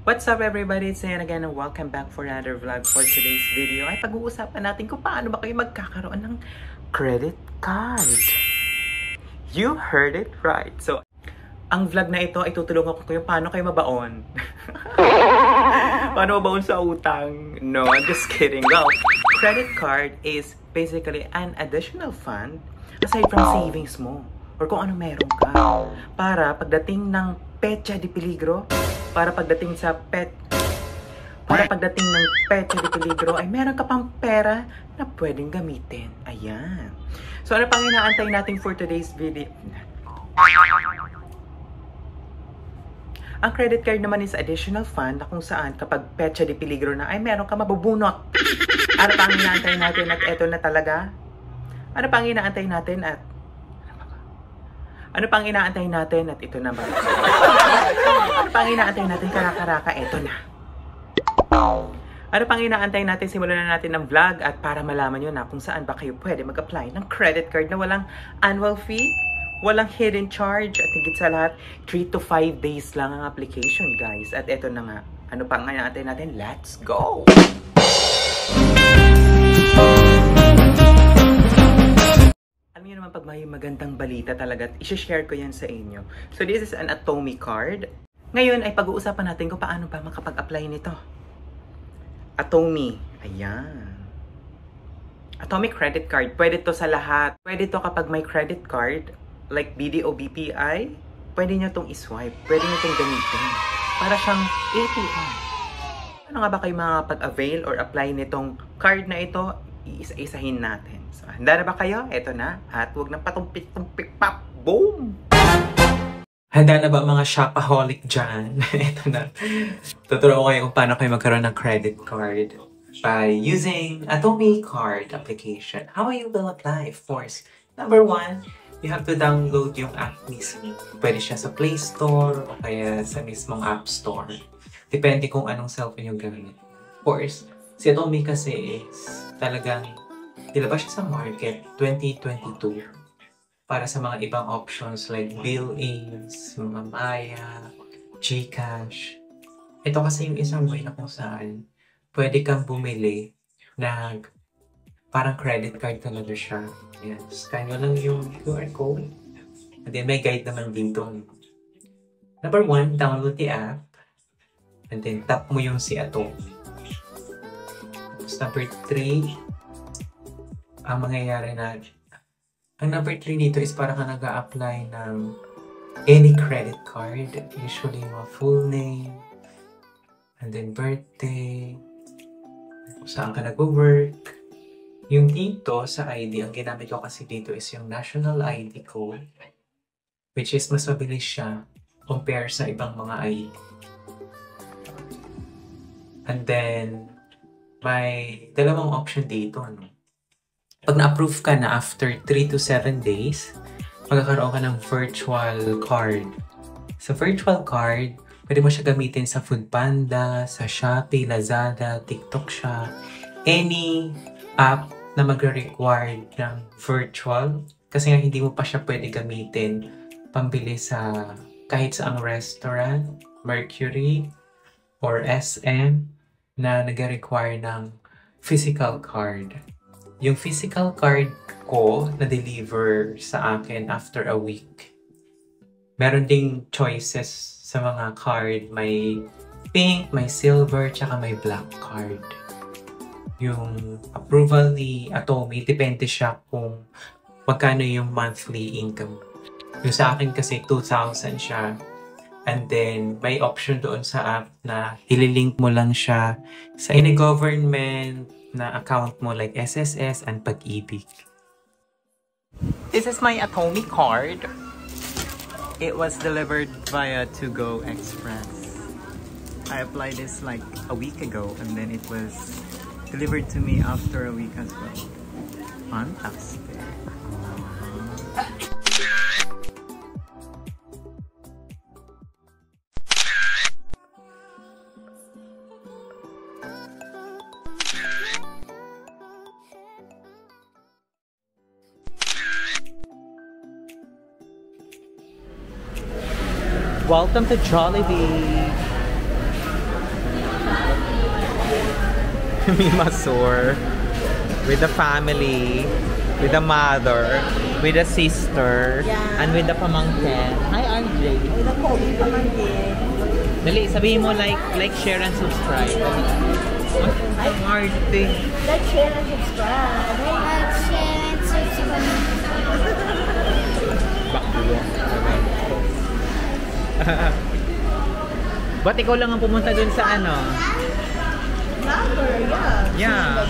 What's up everybody? It's Ian again and welcome back for another vlog. For today's video ay pag-uusapan natin kung paano ba kayo magkakaroon ng credit card. You heard it right. So, ang vlog na ito ay tutulungan ko kayo paano kayo mabaon. Paano mabaon sa utang? No, I'm just kidding. Well, credit card is basically an additional fund aside from savings mo or kung ano meron ka. Para pagdating ng petsa di peligro, para pagdating ng petsa di peligro ay meron ka pang pera na pwedeng gamitin. Ayan. So ano pang inaantay natin for today's video? Ang credit card naman is additional fund na kung saan kapag petsa di peligro na ay meron ka mabubunot. Ano pang inaantay natin at eto na talaga? Ano pang inaantay natin at ito na ba? Ano pang inaantay natin karaka-raka? Eto na. Ano pang inaantay natin? Simulan na natin ang vlog at para malaman nyo na kung saan ba kayo pwede mag-apply ng credit card na walang annual fee, walang hidden charge, at higit sa lahat, 3 to 5 days lang ang application, guys. At eto na nga. Ano pang inaantay natin? Let's go! Alam niyo naman pag may magandang balita talaga, i-share ko yan sa inyo. So this is an Atomy card. Ngayon ay pag-uusapan natin kung paano ba makapag-apply nito. Atomy. Ayan. Atomy credit card. Pwede to sa lahat. Pwede to kapag may credit card, like BDO, BPI, pwede nyo tong iswipe. Pwede nyo tong gamitin. Para siyang ATM. Ano nga ba kayo makapag-avail or apply nitong card na ito? Iisa-isahin natin. So, handa na ba kayo? Eto na. At huwag nang patumpik-tumpik pop. Boom! Handa na ba mga shopaholic dyan? Eto na. Tuturo ko kayo kung paano kayo magkaroon ng credit card by using Atomy card application. How you will apply? Of course, number 1, you have to download yung app mismo. Pwede siya sa Play Store o kaya sa mismong App Store. Depende kung anong cellphone yung gamit. Of course, si Atomy kasi is talagang nilabas siya sa market 2022 para sa mga ibang options like Bill-ins, mga Maya, GCash. Ito kasi yung isang way na kung saan pwede kang bumili na parang credit card talaga siya. Yan. Scan nyo lang yung QR code. And then may guide naman dito. Number 1, download the app. And then tap mo yung si Atomy. Number 3, ang mangyayari na, ang number 3 dito is para ka nag-a-apply ng any credit card. Usually, mga full name, and then birthday, kung saan ka nag-work. Yung dito sa ID, ang ginamit ko kasi dito is yung National ID Code, which is mas mabilis siya compare sa ibang mga ID. And then, may dalawang option dito, no? Pag na-approve ka na after 3 to 7 days, magkakaroon ka ng virtual card. Sa virtual card, pwede mo siya gamitin sa Foodpanda, sa Shopee, Lazada, TikTok Shop, any app na magre-require ng virtual. Kasi nga hindi mo pa siya pwede gamitin pambili sa kahit saang restaurant, Mercury, or SM, na nag-require ng physical card. Yung physical card ko na-deliver sa akin after a week. Meron ding choices sa mga card. May pink, may silver, tsaka may black card. Yung approval ni Atomy, depende siya kung magkano yung monthly income. Yung sa akin kasi 2,000 siya. And then, may option doon sa app na ililink mo lang siya sa any government na account mo like SSS and Pag-ibig. This is my Atomy card. It was delivered via To Go Express. I applied this like a week ago and then it was delivered to me after a week as well. Fantastic. Welcome to Jollibee! Mimasur. With the family. With the mother. With the sister. Yeah. And with the pamangkin. Hi, RJ. With the Kobe pamangkin. Dali, sabihin mo like, share, and subscribe. Ay, Marte. Like, share, and subscribe. Like, share, and subscribe. Baklo. Ba't ikaw lang ang pumunta dun sa ano? Number, yeah. Yeah.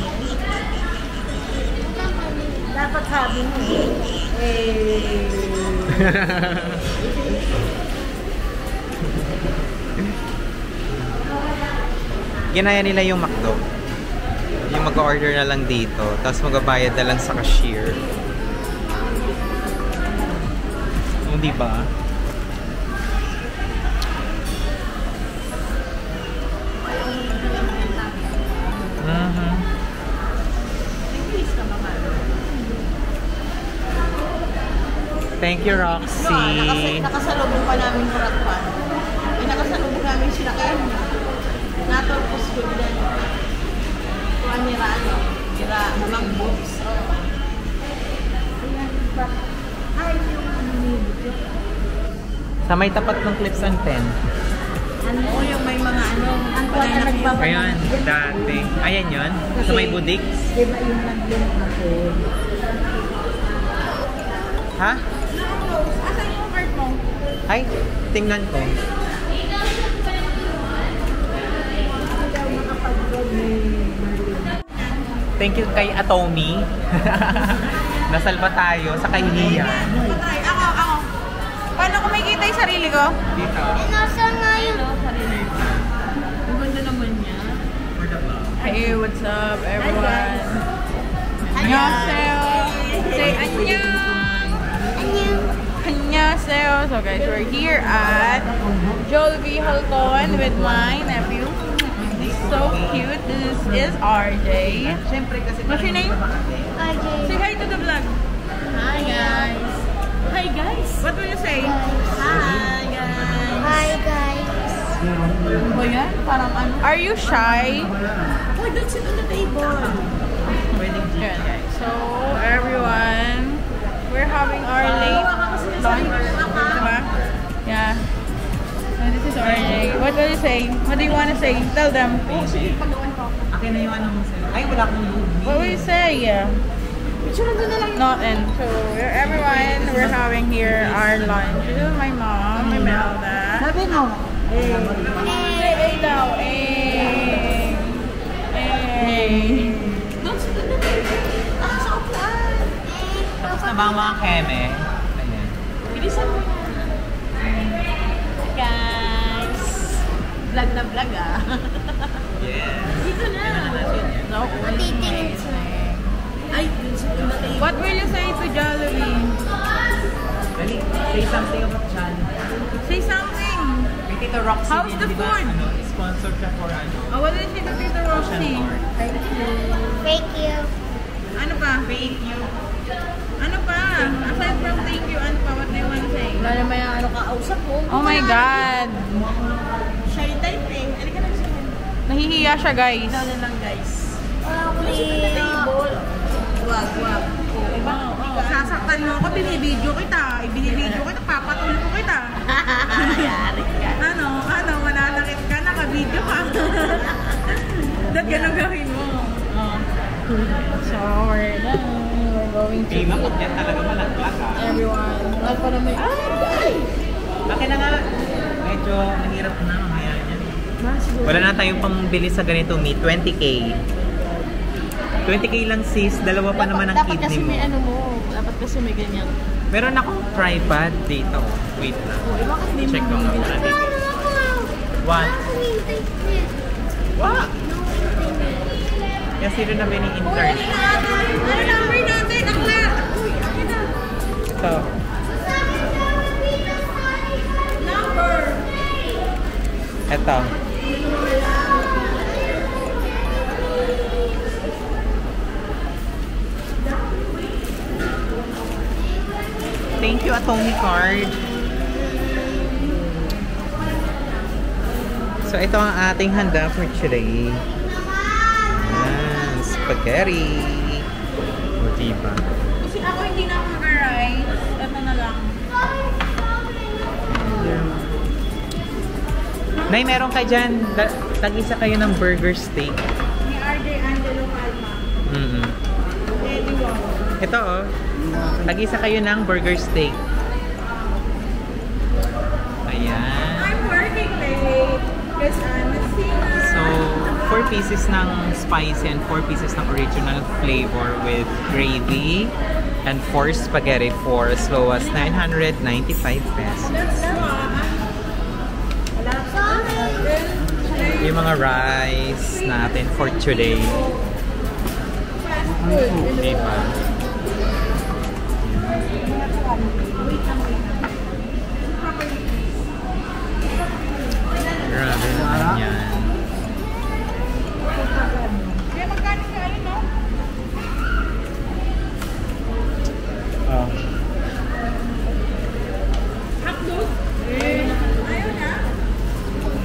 Dapat sabi mo. Ginaya nila yung McDo. Yung mag-order na lang dito. Tapos magbabayad na lang sa cashier. O, diba? Thank you, Roxy. Nakasalubong pa namin yung Ratpan. Nakasalubong namin sila kaya natapos ko din. Kuha nila mga books. Ay, yung video. Sa may tapat ng Clips and Pen. Ano yung may mga ang kuha na nagbabalik. Ayan, dati. Ayan yun? Sa may budik? Diba yung nag-link ako? Ha? Asan yung card mo? Ay, tingnan ko. Thank you kay Atomy. Nasalba tayo sa kahihiyan. Ako. Paano ko makikita yung sarili ko? Dito. Nasa nga yun. Ang ganda naman niya. For the vlog. Hey, what's up everyone? Annyeonghaseyo. Say annyeong. Annyeonghaseyo. So guys, we're here at Jollibee Halcon with my nephew. He's so cute. This is RJ. What's your name? RJ. Say hi to the vlog. Hi guys. Hi guys. What will you say? Hi guys. Hi, guys. Ano ba yan? Parang ano? Are you shy? Oh, don't sit on the table. Yan guys. So, everyone, we're having our late lunch. Diba? Yeah. And this is RJ. What will you say? What do you want to say? Tell them. Akin na yung ano mo sa'yo. Ay, wala akong lubi. What will you say? Yeah. Nothing. So, everyone, we're having here our lunch. This is my mom, my Melda. Sabi mo. Hey daw. Hey. Tapos na ba ang mga keme? Ayan. Bilisan mo. Guys. Vlog na vlog ah. Yes. Dito na. No, Matitingin siya. Ay, what will you say to Jollibee? Dali, say something about John. Say something. Kay Tito Roxy. How's din, the di ba, food? Ano, sponsored siya for ano. Oh, what did you say to Tito Roxy? Thank you. Ano pa? Thank you. Ano pa? Aside from thank you, ano pa? What do you want to say? Wala naman yung ano kausap ko. Oh my God. Shy type eh. Ano ka lang siya? Nahihiya siya, guys. Ano lang guys. Wag. Diba? Sasaktan mo ako, binibidyo kita. Ibinibidyo kita, papatulog ko kita. Yari ka. Ano, mananakit ka, nakabidyo ka. Ba't ganun gawin mo? So, we're going to Hey, mapag yan talaga malaglag ah. everyone. Wala pa naman. Ay! Akin na nga. Medyo nahirap na mamaya yan. Wala na tayong pambili sa ganito meat. 20k. 20k lang sis. Dalawa pa naman ang Dapat kidney kasi mo. may ano mo. Dapat kasi may ganyan. Meron akong tripod dito. Wait lang. Bakit di Check ko mo nga bibili? muna dito. What? What? Kasi rin na may intern. Ano number natin? Akla! Ito. Number! Ito. Thank you, Atomy Card. So, ito ang ating handa for today. Ayan. spaghetti. O, diba? Kasi ako hindi na ako mag-rice. Ito na lang. Nay, meron ka dyan. Tag-isa kayo ng burger steak. Ni RJ Angelo Palma. Eddie Wow. Ito oh. Tag-isa kayo ng burger steak. Ayan. I'm working late because I'm a singer. So, 4 pieces ng spicy and 4 pieces ng original flavor with gravy and 4 spaghetti for as low as 995 pesos. Yung mga rice natin for today. Diba? Grabe naman yan. Kaya magkano ka ano, no? Hotdog? Ayaw na.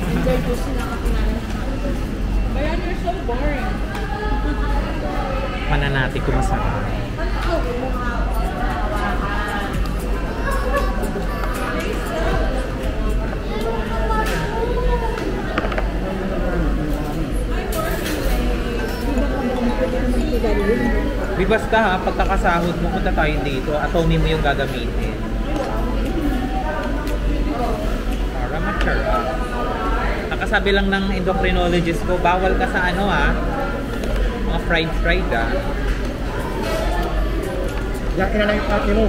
Enjoy ko sila kapinalan. Bayan, you're so boring. Mananati ko masarap. Di basta ha, pagkakasahod mo, punta tayo dito, atone mo yung gagamitin. Para masarap. Nakasabi lang ng endocrinologist ko, bawal ka sa ano ha, mga fried ha. Yakin na lang yung ate mo.